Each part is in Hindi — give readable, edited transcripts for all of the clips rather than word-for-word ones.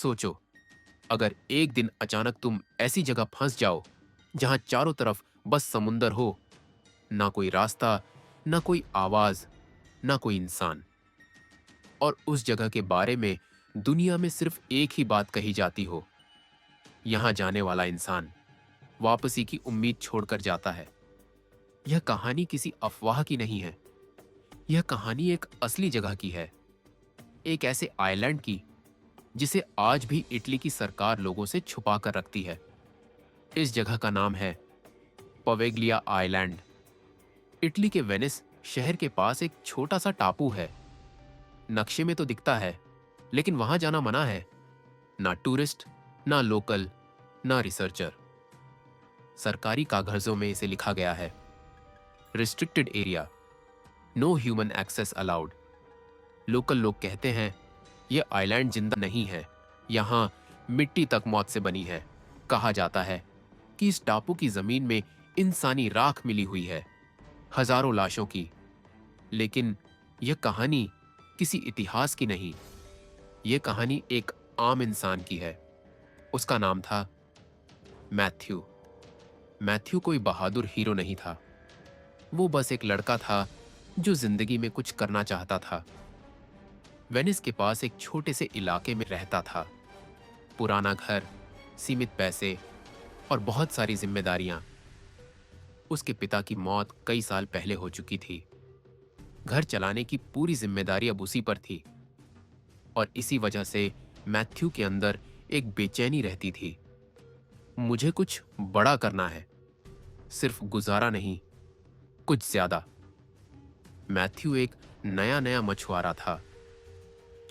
सोचो, अगर एक दिन अचानक तुम ऐसी जगह फंस जाओ जहां चारों तरफ बस समुंदर हो, ना कोई रास्ता, ना कोई आवाज, ना कोई इंसान, और उस जगह के बारे में दुनिया में सिर्फ एक ही बात कही जाती हो, यहां जाने वाला इंसान वापसी की उम्मीद छोड़कर जाता है। यह कहानी किसी अफवाह की नहीं है। यह कहानी एक असली जगह की है, एक ऐसे आइलैंड की जिसे आज भी इटली की सरकार लोगों से छुपा कर रखती है। इस जगह का नाम है पवेग्लिया आइलैंड। इटली के वेनिस शहर के पास एक छोटा सा टापू है। नक्शे में तो दिखता है, लेकिन वहां जाना मना है। ना टूरिस्ट, ना लोकल, ना रिसर्चर। सरकारी कागजों में इसे लिखा गया है, restricted area, no human access allowed. Local लोग कहते हैं यह आइलैंड जिंदा नहीं है, यहां मिट्टी तक मौत से बनी है। कहा जाता है कि इस टापू की जमीन में इंसानी राख मिली हुई है, हजारों लाशों की। लेकिन यह कहानी किसी इतिहास की नहीं, यह कहानी एक आम इंसान की है। उसका नाम था मैथ्यू। मैथ्यू कोई बहादुर हीरो नहीं था, वो बस एक लड़का था जो जिंदगी में कुछ करना चाहता था। वेनिस के पास एक छोटे से इलाके में रहता था। पुराना घर, सीमित पैसे और बहुत सारी जिम्मेदारियां। उसके पिता की मौत कई साल पहले हो चुकी थी। घर चलाने की पूरी जिम्मेदारी अब उसी पर थी, और इसी वजह से मैथ्यू के अंदर एक बेचैनी रहती थी। मुझे कुछ बड़ा करना है, सिर्फ गुजारा नहीं, कुछ ज्यादा। मैथ्यू एक नया नया मछुआरा था।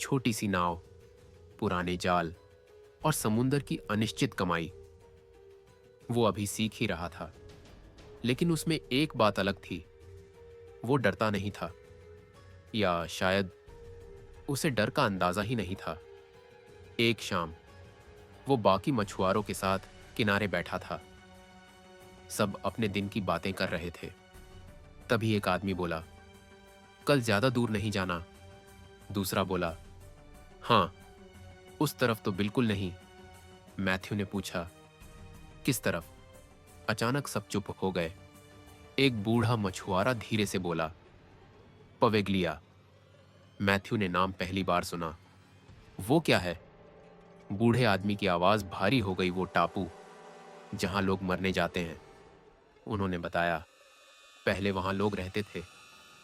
छोटी सी नाव, पुराने जाल और समुंदर की अनिश्चित कमाई। वो अभी सीख ही रहा था, लेकिन उसमें एक बात अलग थी, वो डरता नहीं था, या शायद उसे डर का अंदाजा ही नहीं था। एक शाम वो बाकी मछुआरों के साथ किनारे बैठा था। सब अपने दिन की बातें कर रहे थे। तभी एक आदमी बोला, कल ज्यादा दूर नहीं जाना। दूसरा बोला, हाँ, उस तरफ तो बिल्कुल नहीं। मैथ्यू ने पूछा, किस तरफ? अचानक सब चुप हो गए। एक बूढ़ा मछुआरा धीरे से बोला, पवेग्लिया। मैथ्यू ने नाम पहली बार सुना। वो क्या है? बूढ़े आदमी की आवाज भारी हो गई। वो टापू जहां लोग मरने जाते हैं, उन्होंने बताया। पहले वहां लोग रहते थे,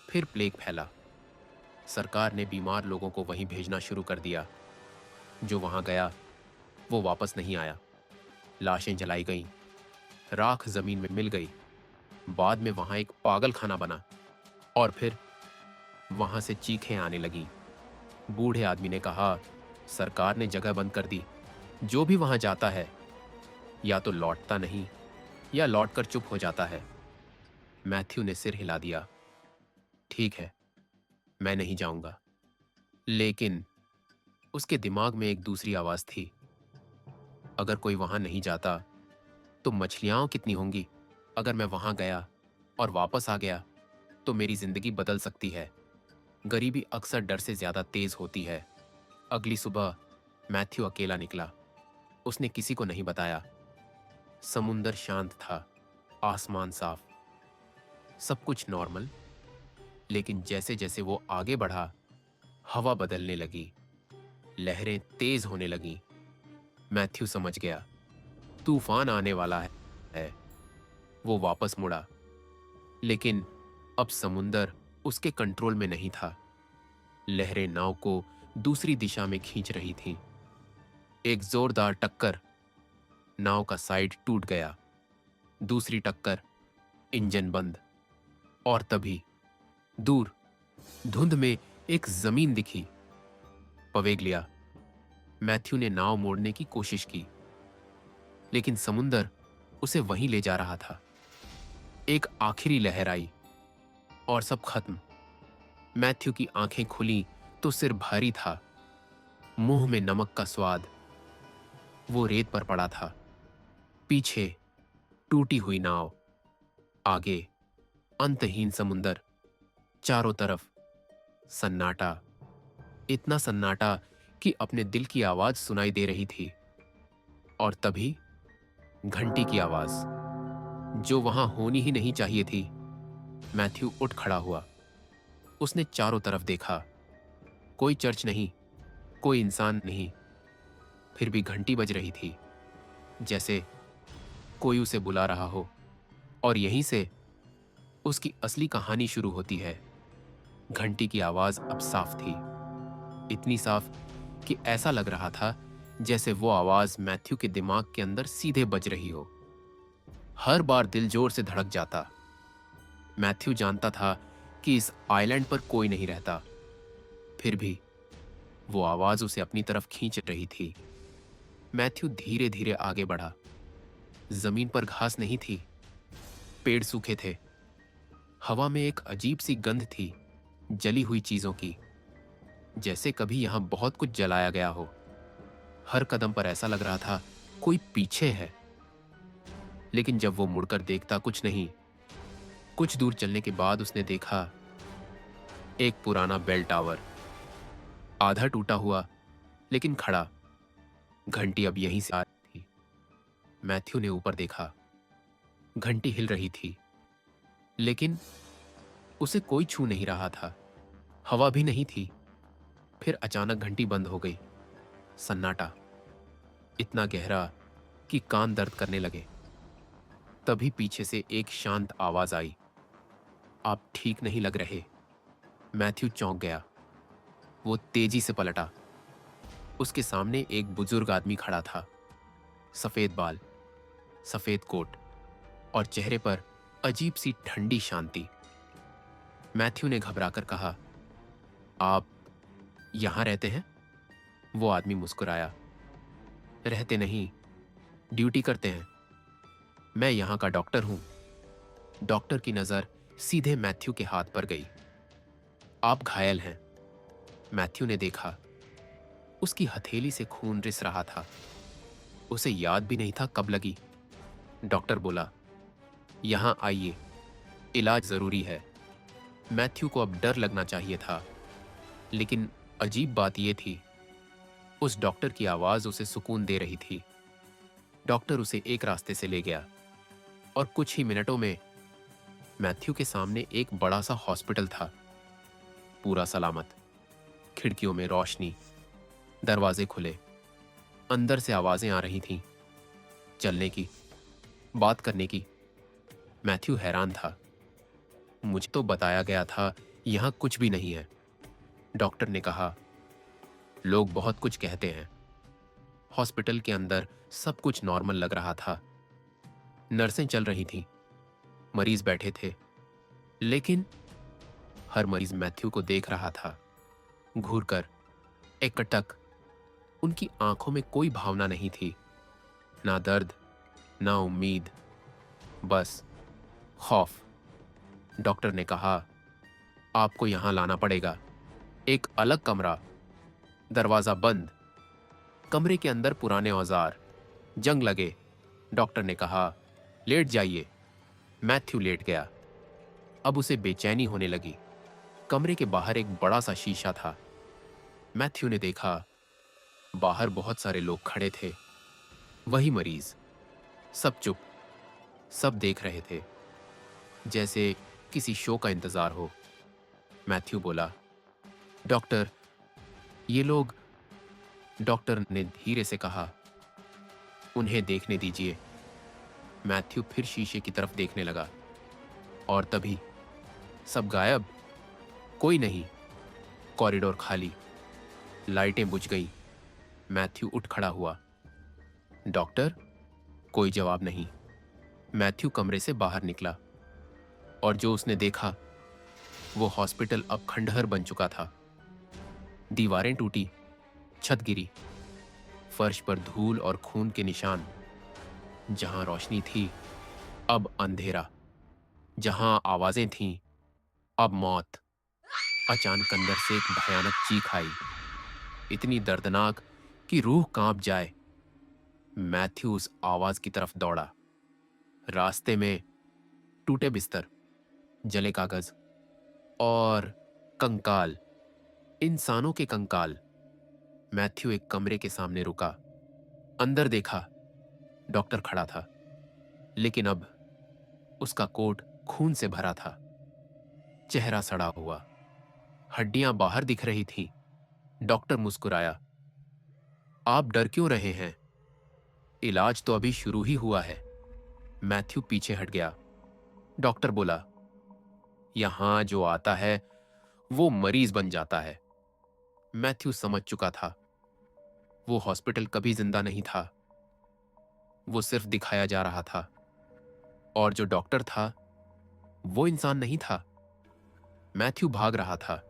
फिर प्लेग फैला। सरकार ने बीमार लोगों को वहीं भेजना शुरू कर दिया। जो वहां गया वो वापस नहीं आया। लाशें जलाई गईं, राख जमीन में मिल गई। बाद में वहां एक पागल खाना बना, और फिर वहां से चीखें आने लगी। बूढ़े आदमी ने कहा, सरकार ने जगह बंद कर दी। जो भी वहां जाता है या तो लौटता नहीं, या लौटकर चुप हो जाता है। मैथ्यू ने सिर हिला दिया। ठीक है, मैं नहीं जाऊंगा। लेकिन उसके दिमाग में एक दूसरी आवाज थी, अगर कोई वहां नहीं जाता तो मछलियां कितनी होंगी? अगर मैं वहां गया और वापस आ गया तो मेरी जिंदगी बदल सकती है। गरीबी अक्सर डर से ज्यादा तेज होती है। अगली सुबह मैथ्यू अकेला निकला। उसने किसी को नहीं बताया। समुंदर शांत था, आसमान साफ, सब कुछ नॉर्मल। लेकिन जैसे जैसे वो आगे बढ़ा, हवा बदलने लगी, लहरें तेज होने लगीं। मैथ्यू समझ गया, तूफान आने वाला है। वो वापस मुड़ा, लेकिन अब समुंदर उसके कंट्रोल में नहीं था। लहरें नाव को दूसरी दिशा में खींच रही थीं। एक जोरदार टक्कर, नाव का साइड टूट गया। दूसरी टक्कर, इंजन बंद। और तभी दूर धुंध में एक जमीन दिखी। पवेग्लिया। मैथ्यू ने नाव मोड़ने की कोशिश की, लेकिन समुंदर उसे वहीं ले जा रहा था। एक आखिरी लहर आई और सब खत्म। मैथ्यू की आंखें खुली तो सिर भारी था, मुंह में नमक का स्वाद। वो रेत पर पड़ा था। पीछे टूटी हुई नाव, आगे अंतहीन समुंदर, चारों तरफ सन्नाटा। इतना सन्नाटा कि अपने दिल की आवाज सुनाई दे रही थी। और तभी घंटी की आवाज, जो वहां होनी ही नहीं चाहिए थी। मैथ्यू उठ खड़ा हुआ। उसने चारों तरफ देखा। कोई चर्च नहीं, कोई इंसान नहीं। फिर भी घंटी बज रही थी, जैसे कोई उसे बुला रहा हो। और यहीं से उसकी असली कहानी शुरू होती है। घंटी की आवाज अब साफ थी, इतनी साफ कि ऐसा लग रहा था जैसे वो आवाज मैथ्यू के दिमाग के अंदर सीधे बज रही हो। हर बार दिल जोर से धड़क जाता। मैथ्यू जानता था कि इस आइलैंड पर कोई नहीं रहता, फिर भी वो आवाज उसे अपनी तरफ खींच रही थी। मैथ्यू धीरे धीरे आगे बढ़ा। जमीन पर घास नहीं थी, पेड़ सूखे थे। हवा में एक अजीब सी गंध थी, जली हुई चीजों की, जैसे कभी यहां बहुत कुछ जलाया गया हो। हर कदम पर ऐसा लग रहा था कोई पीछे है। लेकिन जब वो मुड़कर देखता, कुछ नहीं। कुछ दूर चलने के बाद उसने देखा एक पुराना बेल टावर, आधा टूटा हुआ लेकिन खड़ा। घंटी अब यहीं से आ रही थी। मैथ्यू ने ऊपर देखा। घंटी हिल रही थी, लेकिन उसे कोई छू नहीं रहा था। हवा भी नहीं थी। फिर अचानक घंटी बंद हो गई। सन्नाटा, इतना गहरा कि कान दर्द करने लगे। तभी पीछे से एक शांत आवाज आई, आप ठीक नहीं लग रहे। मैथ्यू चौंक गया। वो तेजी से पलटा। उसके सामने एक बुजुर्ग आदमी खड़ा था। सफेद बाल, सफेद कोट और चेहरे पर अजीब सी ठंडी शांति। मैथ्यू ने घबराकर कहा, आप यहां रहते हैं? वो आदमी मुस्कुराया, रहते नहीं, ड्यूटी करते हैं। मैं यहां का डॉक्टर हूं। डॉक्टर की नजर सीधे मैथ्यू के हाथ पर गई। आप घायल हैं। मैथ्यू ने देखा, उसकी हथेली से खून रिस रहा था। उसे याद भी नहीं था कब लगी। डॉक्टर बोला, यहां आइए, इलाज जरूरी है। मैथ्यू को अब डर लगना चाहिए था, लेकिन अजीब बात यह थी, उस डॉक्टर की आवाज उसे सुकून दे रही थी। डॉक्टर उसे एक रास्ते से ले गया और कुछ ही मिनटों में मैथ्यू के सामने एक बड़ा सा हॉस्पिटल था, पूरा सलामत। खिड़कियों में रोशनी, दरवाजे खुले। अंदर से आवाजें आ रही थीं, चलने की, बात करने की। मैथ्यू हैरान था। मुझे तो बताया गया था यहां कुछ भी नहीं है। डॉक्टर ने कहा, लोग बहुत कुछ कहते हैं। हॉस्पिटल के अंदर सब कुछ नॉर्मल लग रहा था। नर्सें चल रही थीं, मरीज बैठे थे, लेकिन हर मरीज मैथ्यू को देख रहा था, घूरकर, एकटक। उनकी आंखों में कोई भावना नहीं थी, ना दर्द, ना उम्मीद, बस खौफ। डॉक्टर ने कहा, आपको यहां लाना पड़ेगा। एक अलग कमरा, दरवाजा बंद। कमरे के अंदर पुराने औजार, जंग लगे। डॉक्टर ने कहा, लेट जाइए। मैथ्यू लेट गया। अब उसे बेचैनी होने लगी। कमरे के बाहर एक बड़ा सा शीशा था। मैथ्यू ने देखा, बाहर बहुत सारे लोग खड़े थे, वही मरीज, सब चुप, सब देख रहे थे, जैसे किसी शो का इंतजार हो। मैथ्यू बोला, डॉक्टर, ये लोग। डॉक्टर ने धीरे से कहा, उन्हें देखने दीजिए। मैथ्यू फिर शीशे की तरफ देखने लगा, और तभी सब गायब, कोई नहीं। कॉरिडोर खाली, लाइटें बुझ गई। मैथ्यू उठ खड़ा हुआ। डॉक्टर? कोई जवाब नहीं। मैथ्यू कमरे से बाहर निकला, और जो उसने देखा, वो हॉस्पिटल अब खंडहर बन चुका था। दीवारें टूटी, छत गिरी, फर्श पर धूल और खून के निशान। जहां रोशनी थी, अब अंधेरा। जहां आवाजें थीं, अब मौत। अचानक अंदर से एक भयानक चीख आई, इतनी दर्दनाक कि रूह कांप जाए। मैथ्यू उस आवाज की तरफ दौड़ा। रास्ते में टूटे बिस्तर, जले कागज और कंकाल, इंसानों के कंकाल। मैथ्यू एक कमरे के सामने रुका। अंदर देखा, डॉक्टर खड़ा था, लेकिन अब उसका कोट खून से भरा था। चेहरा सड़ा हुआ, हड्डियां बाहर दिख रही थी। डॉक्टर मुस्कुराया। आप डर क्यों रहे हैं? इलाज तो अभी शुरू ही हुआ है। मैथ्यू पीछे हट गया। डॉक्टर बोला, यहां जो आता है वो मरीज बन जाता है। मैथ्यू समझ चुका था, वो हॉस्पिटल कभी जिंदा नहीं था, वो सिर्फ दिखाया जा रहा था। और जो डॉक्टर था वो इंसान नहीं था। मैथ्यू भाग रहा था,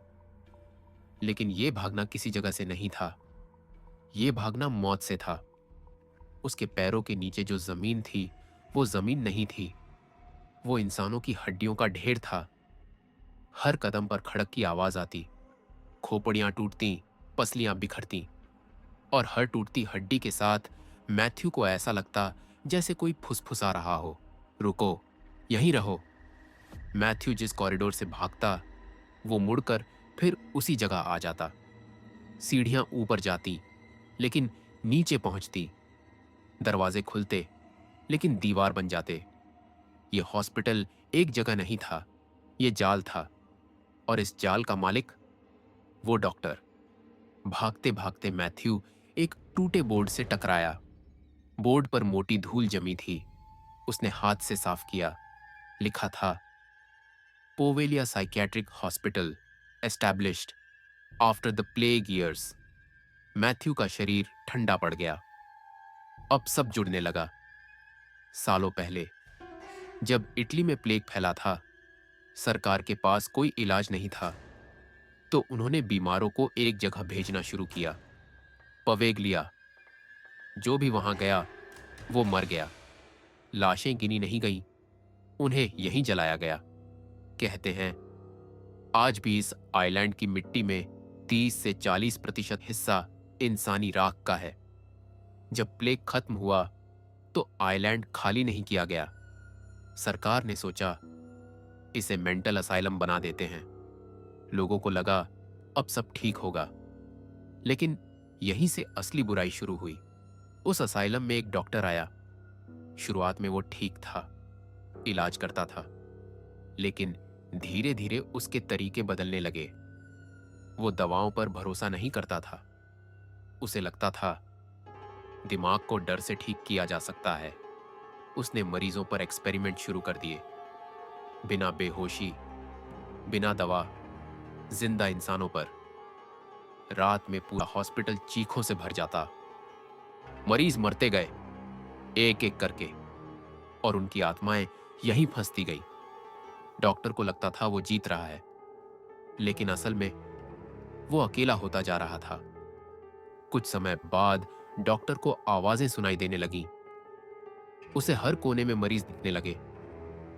लेकिन यह भागना किसी जगह से नहीं था, यह भागना मौत से था। उसके पैरों के नीचे जो जमीन थी वो जमीन नहीं थी, वो इंसानों की हड्डियों का ढेर था। हर कदम पर खड़क की आवाज आती, खोपड़ियां टूटती, पसलियां बिखरती, और हर टूटती हड्डी के साथ मैथ्यू को ऐसा लगता जैसे कोई फुसफुसा रहा हो, रुको, यहीं रहो। मैथ्यू जिस कॉरिडोर से भागता वो मुड़कर फिर उसी जगह आ जाता। सीढ़ियां ऊपर जाती, लेकिन नीचे पहुंचती। दरवाजे खुलते, लेकिन दीवार बन जाते। ये हॉस्पिटल एक जगह नहीं था, ये जाल था, और इस जाल का मालिक वो डॉक्टर। भागते भागते मैथ्यू एक टूटे बोर्ड से टकराया। बोर्ड पर मोटी धूल जमी थी। उसने हाथ से साफ किया। लिखा था, Poveglia psychiatric hospital established after the plague years. Matthew का शरीर ठंडा पड़ गया। अब सब जुड़ने लगा। सालों पहले जब इटली में प्लेग फैला था, सरकार के पास कोई इलाज नहीं था, तो उन्होंने बीमारों को एक जगह भेजना शुरू किया, पवेगलिया। जो भी वहां गया वो मर गया। लाशें गिनी नहीं गईं, उन्हें यहीं जलाया गया। कहते हैं आज भी इस आइलैंड की मिट्टी में 30 से 40% हिस्सा इंसानी राख का है। जब प्लेग खत्म हुआ तो आइलैंड खाली नहीं किया गया। सरकार ने सोचा इसे मेंटल असाइलम बना देते हैं। लोगों को लगा अब सब ठीक होगा, लेकिन यहीं से असली बुराई शुरू हुई। उस असाइलम में एक डॉक्टर आया। शुरुआत में वो ठीक था, इलाज करता था, लेकिन धीरे धीरे उसके तरीके बदलने लगे। वो दवाओं पर भरोसा नहीं करता था। उसे लगता था दिमाग को डर से ठीक किया जा सकता है। उसने मरीजों पर एक्सपेरिमेंट शुरू कर दिए, बिना बेहोशी, बिना दवा, जिंदा इंसानों पर। रात में पूरा हॉस्पिटल चीखों से भर जाता। मरीज मरते गए एक एक करके, और उनकी आत्माएं यहीं फंसती गई। डॉक्टर को लगता था वो जीत रहा है, लेकिन असल में वो अकेला होता जा रहा था। कुछ समय बाद डॉक्टर को आवाजें सुनाई देने लगीं। उसे हर कोने में मरीज दिखने लगे।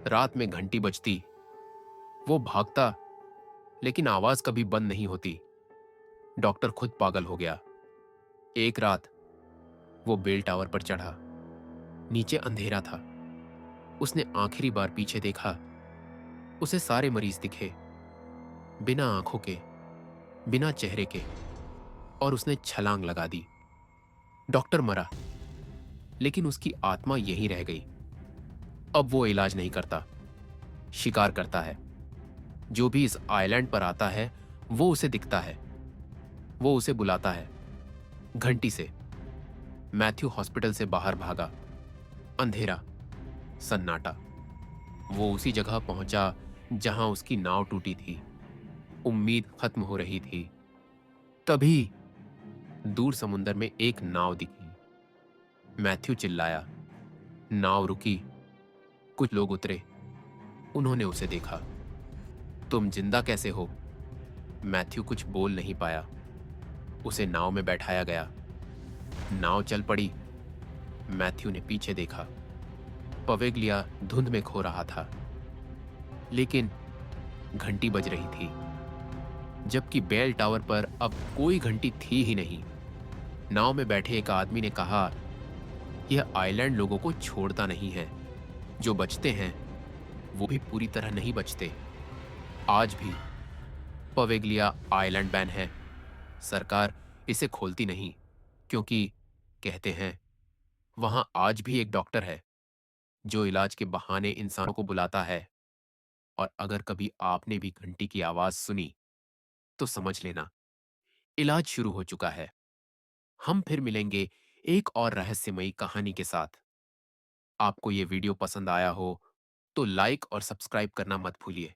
रात में घंटी बजती, वो भागता, लेकिन आवाज कभी बंद नहीं होती। डॉक्टर खुद पागल हो गया। एक रात वो बेल टावर पर चढ़ा। नीचे अंधेरा था। उसने आखिरी बार पीछे देखा। उसे सारे मरीज दिखे, बिना आंखों के, बिना चेहरे के, और उसने छलांग लगा दी। डॉक्टर मरा, लेकिन उसकी आत्मा यहीं रह गई। अब वो इलाज नहीं करता, शिकार करता है। जो भी इस आइलैंड पर आता है वो उसे दिखता है, वो उसे बुलाता है, घंटी से। मैथ्यू हॉस्पिटल से बाहर भागा। अंधेरा, सन्नाटा। वो उसी जगह पहुंचा जहां उसकी नाव टूटी थी। उम्मीद खत्म हो रही थी। तभी दूर समुंदर में एक नाव दिखी। मैथ्यू चिल्लाया। नाव रुकी। कुछ लोग उतरे। उन्होंने उसे देखा। तुम जिंदा कैसे हो? मैथ्यू कुछ बोल नहीं पाया। उसे नाव में बैठाया गया। नाव चल पड़ी। मैथ्यू ने पीछे देखा। पवेगलिया धुंध में खो रहा था, लेकिन घंटी बज रही थी, जबकि बेल टावर पर अब कोई घंटी थी ही नहीं। नाव में बैठे एक आदमी ने कहा, यह आइलैंड लोगों को छोड़ता नहीं है। जो बचते हैं वो भी पूरी तरह नहीं बचते। आज भी पवेगलिया आइलैंड बैन है। सरकार इसे खोलती नहीं, क्योंकि कहते हैं वहां आज भी एक डॉक्टर है जो इलाज के बहाने इंसानों को बुलाता है। और अगर कभी आपने भी घंटी की आवाज सुनी, तो समझ लेना इलाज शुरू हो चुका है। हम फिर मिलेंगे एक और रहस्यमयी कहानी के साथ। आपको ये वीडियो पसंद आया हो तो लाइक और सब्सक्राइब करना मत भूलिए।